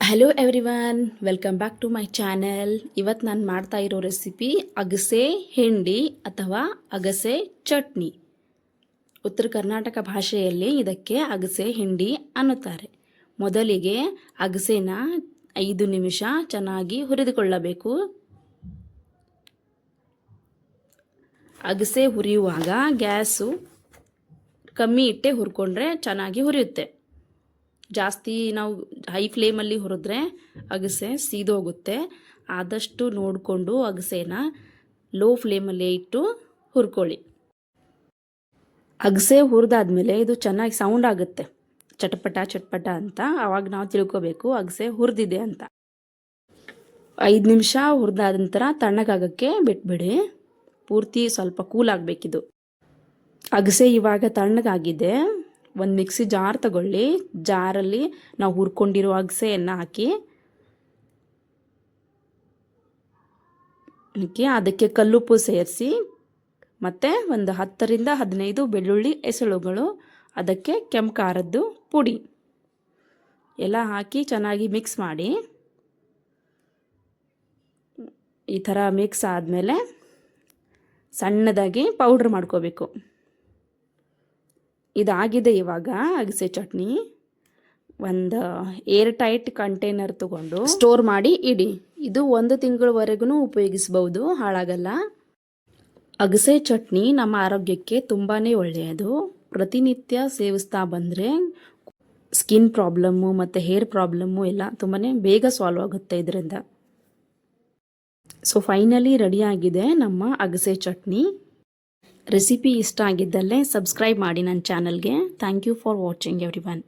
Hello everyone, welcome back to my channel. ಇವತ್ತು ನಾನು ಮಾಡ್ತಾ ಇರೋ ರೆಸಿಪಿ ಅಗಸೆ ಹಿಂಡಿ ಅಥವಾ ಅಗಸೆ ಚಟ್ನಿ. ಉತ್ತರ ಕರ್ನಾಟಕ ಭಾಷೆಯಲ್ಲಿ ಇದಕ್ಕೆ ಅಗಸೆ ಹಿಂಡಿ ಅನ್ನುತ್ತಾರೆ. ಮೊದಲಿಗೆ ಅಗಸೆನ 5 ನಿಮಿಷ ಚೆನ್ನಾಗಿ ಹುರಿದುಕೊಳ್ಳಬೇಕು. ಅಗಸೆ ಹುರಿಯುವಾಗ ಗ್ಯಾಸು ಕಮ್ಮಿ ಇಟ್ಟೆ ಹುರ್ಕೊಂಡ್ರೆ ಚೆನ್ನಾಗಿ ಹುರಿಯುತ್ತೆ. ಜಾಸ್ತಿ ನಾವು ಹೈ ಫ್ಲೇಮಲ್ಲಿ ಹುರಿದ್ರೆ ಅಗಸೆ ಸೀದೋಗುತ್ತೆ. ಆದಷ್ಟು ನೋಡಿಕೊಂಡು ಅಗಸೆನ ಲೋ ಫ್ಲೇಮಲ್ಲೇ ಇಟ್ಟು ಹುರ್ಕೊಳ್ಳಿ. ಅಗಸೆ ಹುರಿದಾದ್ಮೇಲೆ ಇದು ಚೆನ್ನಾಗಿ ಸೌಂಡ್ ಆಗುತ್ತೆ, ಚಟಪಟ ಚಟಪಟ ಅಂತ. ಆವಾಗ ನಾವು ತಿಳ್ಕೋಬೇಕು ಅಗಸೆ ಹುರಿದಿದೆ ಅಂತ. 5 ನಿಮಿಷ ಹುರಿದಾದ ನಂತರ ತಣ್ಣಗಾಗಕ್ಕೆ ಬಿಟ್ಬಿಡಿ. ಪೂರ್ತಿ ಸ್ವಲ್ಪ ಕೂಲ್ ಆಗಬೇಕಿದು. ಅಗಸೆ ಇವಾಗ ತಣ್ಣಗಾಗಿದೆ. ಒಂದು ಮಿಕ್ಸಿ ಜಾರ್ ತಗೊಳ್ಳಿ. ಜಾರಲ್ಲಿ ನಾವು ಹುರ್ಕೊಂಡಿರೋ ಅಗಸೆಯನ್ನು ಹಾಕಿ ಅದಕ್ಕೆ ಕಲ್ಲುಪ್ಪು ಸೇರಿಸಿ, ಮತ್ತು ಒಂದು 10 ರಿಂದ 15 ಬೆಳ್ಳುಳ್ಳಿ ಎಸಳುಗಳು, ಅದಕ್ಕೆ ಕೆಂಪು ಖಾರದ್ದು ಪುಡಿ ಎಲ್ಲ ಹಾಕಿ ಚೆನ್ನಾಗಿ ಮಿಕ್ಸ್ ಮಾಡಿ. ಈ ಥರ ಮಿಕ್ಸ್ ಆದಮೇಲೆ ಸಣ್ಣದಾಗಿ ಪೌಡ್ರ್ ಮಾಡ್ಕೋಬೇಕು. ಇದಾಗಿದೆ ಇವಾಗ ಅಗಸೆ ಚಟ್ನಿ. ಒಂದು ಏರ್ ಟೈಟ್ ಕಂಟೈನರ್ ತಗೊಂಡು ಸ್ಟೋರ್ ಮಾಡಿ ಇಡಿ. ಇದು 1 ತಿಂಗಳವರೆಗೂ ಉಪಯೋಗಿಸಬಹುದು, ಹಾಳಾಗಲ್ಲ. ಅಗಸೆ ಚಟ್ನಿ ನಮ್ಮ ಆರೋಗ್ಯಕ್ಕೆ ತುಂಬಾ ಒಳ್ಳೆಯದು. ಪ್ರತಿನಿತ್ಯ ಸೇವಿಸ್ತಾ ಬಂದರೆ ಸ್ಕಿನ್ ಪ್ರಾಬ್ಲಮ್ಮು ಮತ್ತು ಹೇರ್ ಪ್ರಾಬ್ಲಮ್ಮು ಎಲ್ಲ ತುಂಬಾ ಬೇಗ ಸಾಲ್ವ್ ಆಗುತ್ತೆ ಇದರಿಂದ. ಸೊ ಫೈನಲಿ ರೆಡಿಯಾಗಿದೆ ನಮ್ಮ ಅಗಸೆ ಚಟ್ನಿ. ರೆಸಿಪಿ ಇಷ್ಟ ಆಗಿದ್ದಲ್ಲಿ ಸಬ್ಸ್ಕ್ರೈಬ್ ಮಾಡಿ ನನ್ನ ಚಾನಲ್ಗೆ. Thank you for watching everyone.